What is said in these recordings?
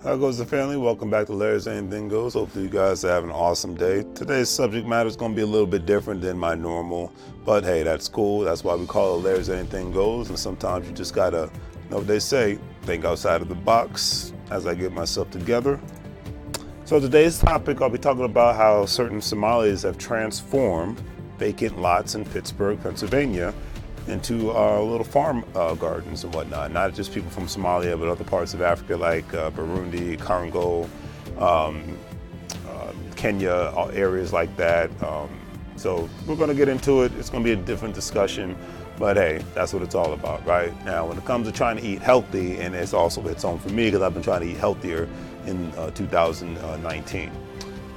How goes the family? Welcome back to Larry's Anything Goes. Hopefully you guys are having an awesome day. Today's subject matter is going to be a little bit different than my normal, but hey, that's cool. That's why we call it Larry's Anything Goes. And sometimes you just gotta, you know what they say, think outside of the box as I get myself together. So today's topic, I'll be talking about how certain Somalis have transformed vacant lots in Pittsburgh, Pennsylvania, into little farm gardens and whatnot. Not just people from Somalia, but other parts of Africa like Burundi, Congo, Kenya, areas like that. So we're going to get into it. It's going to be a different discussion, but hey, that's what it's all about, right? Now, when it comes to trying to eat healthy, and it's also hits home for me because I've been trying to eat healthier in 2019.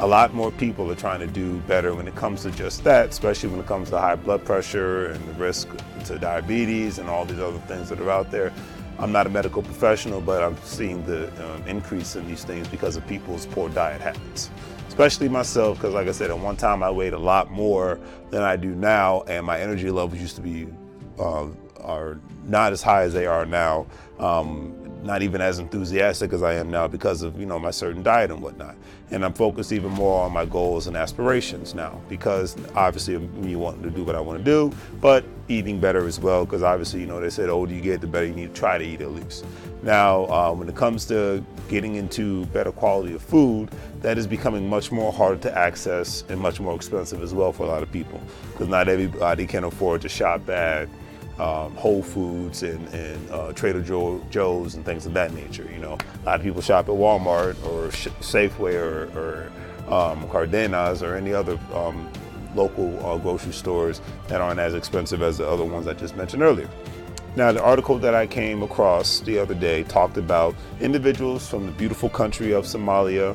A lot more people are trying to do better when it comes to just that, especially when it comes to high blood pressure and the risk to diabetes and all these other things that are out there. I'm not a medical professional, but I'm seeing the increase in these things because of people's poor diet habits. Especially myself, because like I said, at one time I weighed a lot more than I do now, and my energy levels used to be are not as high as they are now. Not even as enthusiastic as I am now because of, my certain diet and whatnot. And I'm focused even more on my goals and aspirations now because obviously me wanting to do what I want to do, but eating better as well because obviously, they said the older you get, the better you need to try to eat at least. Now, when it comes to getting into better quality of food, that is becoming much more harder to access and much more expensive as well for a lot of people because not everybody can afford to shop at Whole Foods and Trader Joe's and things of that nature. A lot of people shop at Walmart or Safeway or Cardenas or any other local grocery stores that aren't as expensive as the other ones I just mentioned earlier. Now, the article that I came across the other day talked about individuals from the beautiful country of Somalia,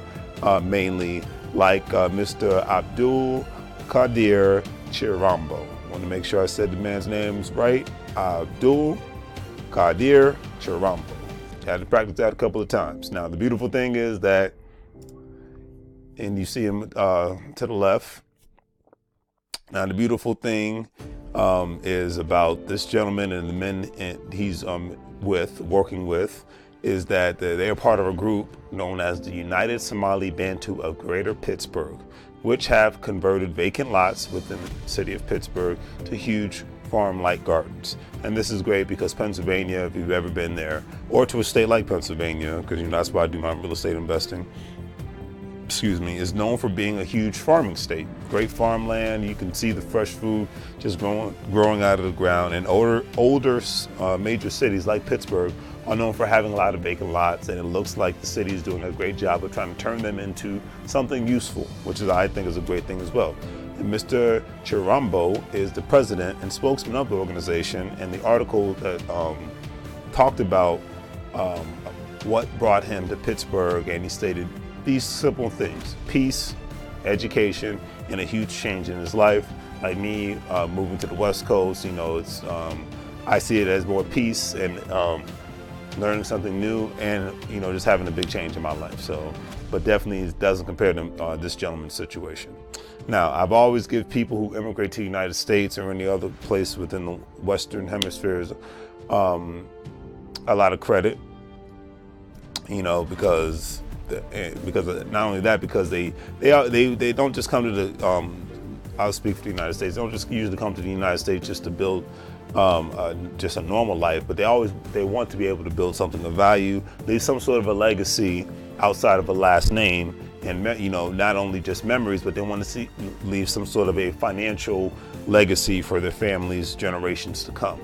mainly like Mr. Abdul Qadir Chirambo. I want to make sure I said the man's names right. Abdul Qadir Chirambo. Had to practice that a couple of times. Now, the beautiful thing is that, and you see him to the left. Now, the beautiful thing is about this gentleman and the men he's working with, is that they are part of a group known as the United Somali Bantu of Greater Pittsburgh, which have converted vacant lots within the city of Pittsburgh to huge farm-like gardens. And this is great because Pennsylvania, if you've ever been there, or to a state like Pennsylvania, because that's why I do my real estate investing, is known for being a huge farming state. Great farmland, you can see the fresh food just growing out of the ground. And older major cities like Pittsburgh are known for having a lot of vacant lots, and it looks like the city is doing a great job of trying to turn them into something useful, which I think is a great thing as well. And Mr. Chirambo is the president and spokesman of the organization, and the article that talked about what brought him to Pittsburgh, and he stated these simple things: peace, education, and a huge change in his life. Like me moving to the West Coast, it's I see it as more peace and learning something new, and just having a big change in my life. So, but definitely it doesn't compare to this gentleman's situation. Now, I've always give people who immigrate to the United States or any other place within the Western hemispheres a lot of credit, because not only that, because they don't just come to the I'll speak for the United States. They don't just usually come to the United States just to build just a normal life, but they want to be able to build something of value, leave some sort of a legacy outside of a last name, and not only just memories, but they want to leave some sort of a financial legacy for their families, generations to come.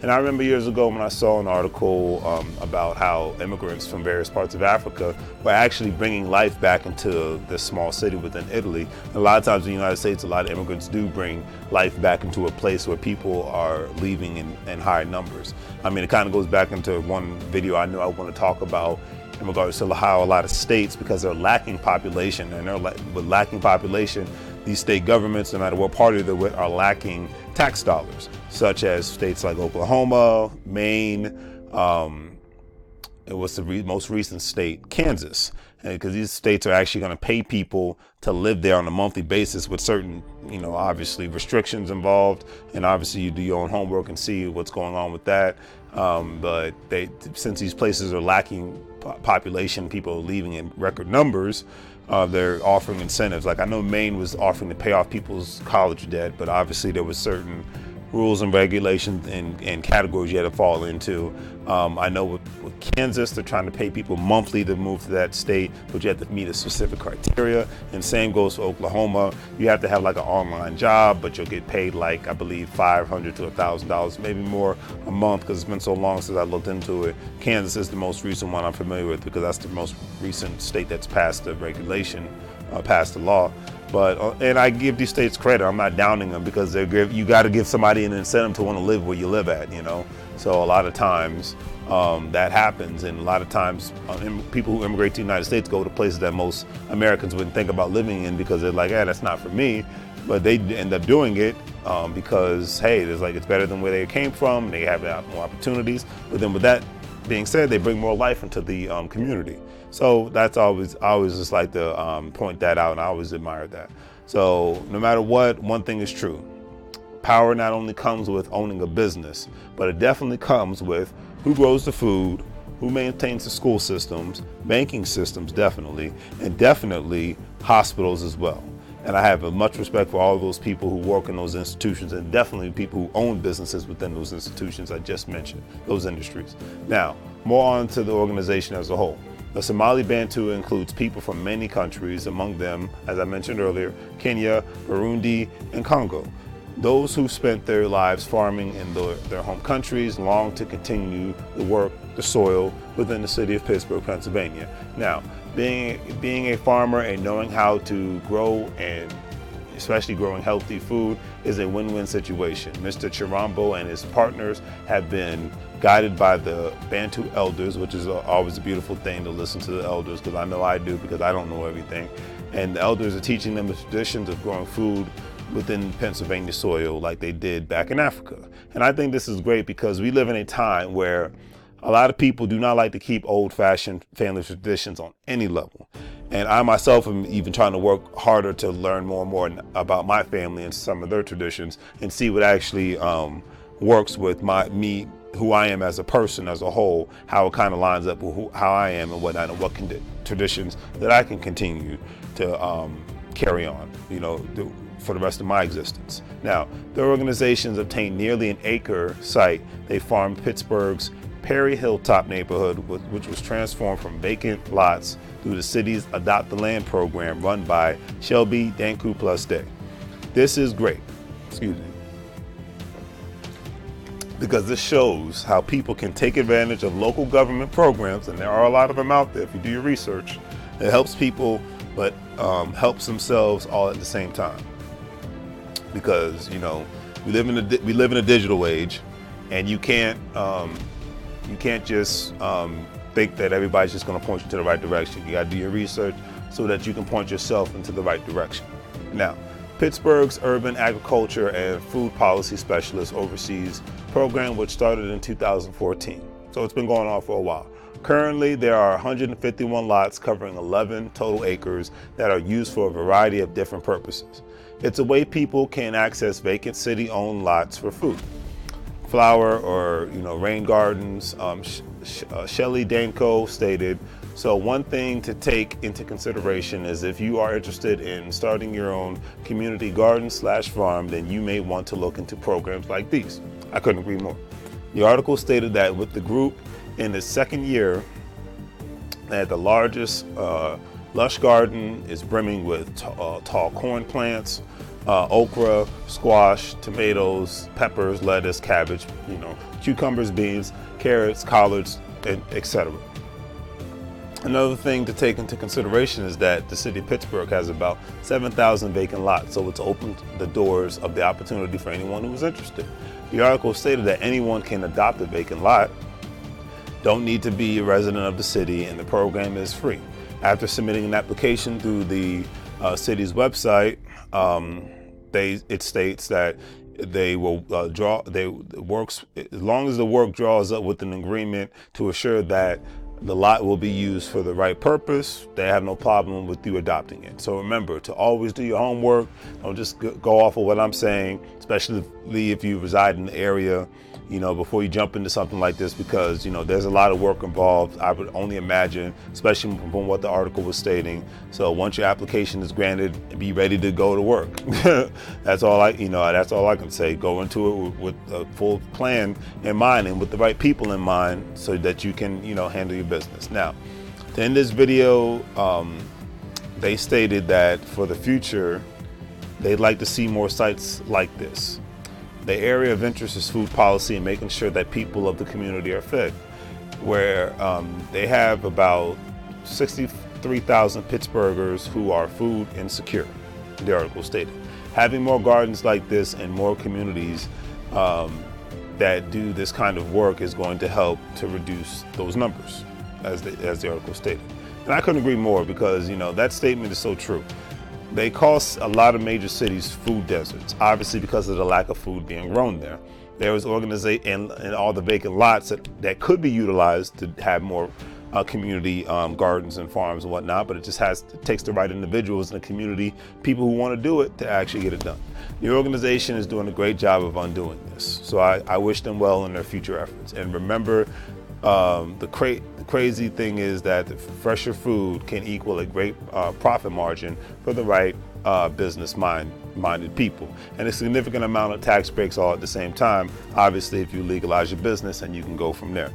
And I remember years ago when I saw an article about how immigrants from various parts of Africa were actually bringing life back into this small city within Italy. And a lot of times in the United States, a lot of immigrants do bring life back into a place where people are leaving in high numbers. I mean, it kind of goes back into one video I know I want to talk about in regards to how a lot of states, because they're lacking population, and with lacking population, these state governments, no matter what party they're with, are lacking tax dollars, such as states like Oklahoma, Maine, it was the most recent state, Kansas, because these states are actually going to pay people to live there on a monthly basis with certain, obviously restrictions involved, and obviously you do your own homework and see what's going on with that. But since these places are lacking population, people leaving in record numbers, they're offering incentives. Like I know Maine was offering to pay off people's college debt, but obviously there was certain rules and regulations and categories you had to fall into. I know with Kansas, they're trying to pay people monthly to move to that state, but you have to meet a specific criteria. And same goes for Oklahoma. You have to have like an online job, but you'll get paid like, I believe, $500 to $1,000, maybe more a month, because it's been so long since I looked into it. Kansas is the most recent one I'm familiar with because that's the most recent state that's passed the regulation, passed the law. But and I give these states credit. I'm not downing them because you got to give somebody an incentive to want to live where you live at, you know. So a lot of times that happens, and a lot of times people who immigrate to the United States go to places that most Americans wouldn't think about living in because they're like, that's not for me. But they end up doing it because hey, it's better than where they came from. They have more opportunities. But then with that being said, they bring more life into the community. So that's I always just like to point that out, and I always admire that. So no matter what, one thing is true. Power not only comes with owning a business, but it definitely comes with who grows the food, who maintains the school systems, banking systems definitely, and definitely hospitals as well. And I have much respect for all of those people who work in those institutions, and definitely people who own businesses within those institutions I just mentioned, those industries. Now, more on to the organization as a whole. The Somali Bantu includes people from many countries, among them, as I mentioned earlier, Kenya, Burundi, and Congo. Those who spent their lives farming in their home countries long to continue the work, the soil, within the city of Pittsburgh, Pennsylvania. Now, being a farmer and knowing how to grow, and especially growing healthy food, is a win-win situation. Mr. Chirambo and his partners have been guided by the Bantu elders, which is always a beautiful thing to listen to the elders, because I know I do, because I don't know everything. And the elders are teaching them the traditions of growing food within Pennsylvania soil like they did back in Africa. And I think this is great because we live in a time where a lot of people do not like to keep old-fashioned family traditions on any level. And I myself am even trying to work harder to learn more and more about my family and some of their traditions and see what actually works with me, who I am as a person as a whole, how it kind of lines up with how I am and whatnot, and what traditions that I can continue to carry on, for the rest of my existence. Now, their organizations obtained nearly an acre site. They farmed Pittsburgh's Perry Hilltop neighborhood, which was transformed from vacant lots through the city's Adopt the Land program run by Shelby Danku Plus Day. This is great, because this shows how people can take advantage of local government programs, and there are a lot of them out there if you do your research. It helps people, but helps themselves all at the same time. Because we live in a digital age, and you can't just think that everybody's just going to point you to the right direction. You got to do your research so that you can point yourself into the right direction. Now, Pittsburgh's urban agriculture and food policy specialist oversees a program which started in 2014. So it's been going on for a while. Currently, there are 151 lots covering 11 total acres that are used for a variety of different purposes. It's a way people can access vacant city-owned lots for food, flower, or rain gardens. Shelly Danko stated, so one thing to take into consideration is if you are interested in starting your own community garden/farm, then you may want to look into programs like these. I couldn't agree more. The article stated that with the group in its second year, that the largest lush garden is brimming with tall corn plants, okra, squash, tomatoes, peppers, lettuce, cabbage, cucumbers, beans, carrots, collards, etc. Another thing to take into consideration is that the city of Pittsburgh has about 7,000 vacant lots, so it's opened the doors of the opportunity for anyone who is interested. The article stated that anyone can adopt a vacant lot, don't need to be a resident of the city, and the program is free. After submitting an application through the city's website, it states that they will works as long as the work draws up with an agreement to assure that the lot will be used for the right purpose. They have no problem with you adopting it. So remember to always do your homework. Don't just go off of what I'm saying, especially if you reside in the area before you jump into something like this, because there's a lot of work involved. I would only imagine, especially from what the article was stating. So once your application is granted, be ready to go to work. That's all I can say. Go into it with a full plan in mind and with the right people in mind, so that you can handle your business. Now, to end this video, they stated that for the future, they'd like to see more sites like this. The area of interest is food policy and making sure that people of the community are fed, where they have about 63,000 Pittsburghers who are food insecure, the article stated. Having more gardens like this and more communities that do this kind of work is going to help to reduce those numbers, as the article stated. And I couldn't agree more, because that statement is so true. They call a lot of major cities food deserts, obviously because of the lack of food being grown there. There is organization and all the vacant lots that could be utilized to have more community gardens and farms and whatnot, but it takes the right individuals in the community, people who want to do it, to actually get it done. The organization is doing a great job of undoing this, so I wish them well in their future efforts. And remember, the crazy thing is that the fresher food can equal a great profit margin for the right business-minded people, and a significant amount of tax breaks all at the same time, obviously, if you legalize your business, and you can go from there.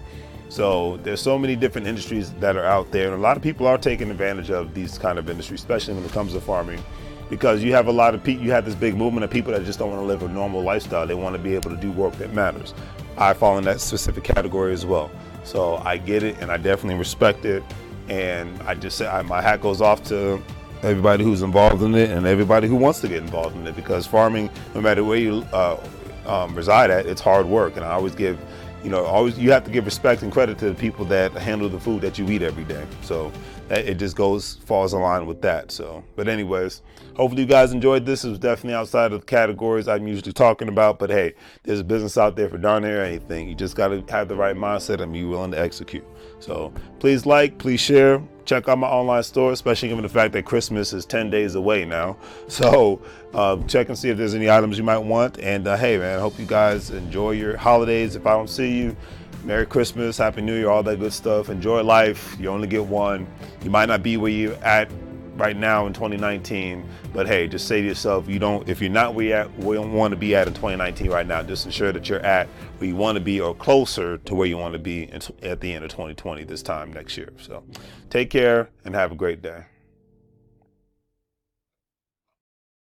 So there's so many different industries that are out there, and a lot of people are taking advantage of these kind of industries, especially when it comes to farming, because you have a lot of people, you have this big movement of people that just don't want to live a normal lifestyle. They want to be able to do work that matters. I fall in that specific category as well. So I get it, and I definitely respect it. And I just say my hat goes off to everybody who's involved in it and everybody who wants to get involved in it, because farming, no matter where you reside at, it's hard work. And I always give, you have to give respect and credit to the people that handle the food that you eat every day. So it just falls in line with that. So, but anyways, hopefully you guys enjoyed this. It was definitely outside of the categories I'm usually talking about, but hey, there's a business out there for darn near anything. You just got to have the right mindset and be willing to execute. So please please share, check out my online store, especially given the fact that Christmas is 10 days away now. So check and see if there's any items you might want. And hey man, I hope you guys enjoy your holidays. If I don't see you, Merry Christmas, Happy New Year, all that good stuff. Enjoy life. You only get one. You might not be where you're at right now in 2019, but hey, just say to yourself, if you're not where you want to be at in 2019 right now, just ensure that you're at where you want to be, or closer to where you want to be at the end of 2020 this time next year. So take care and have a great day.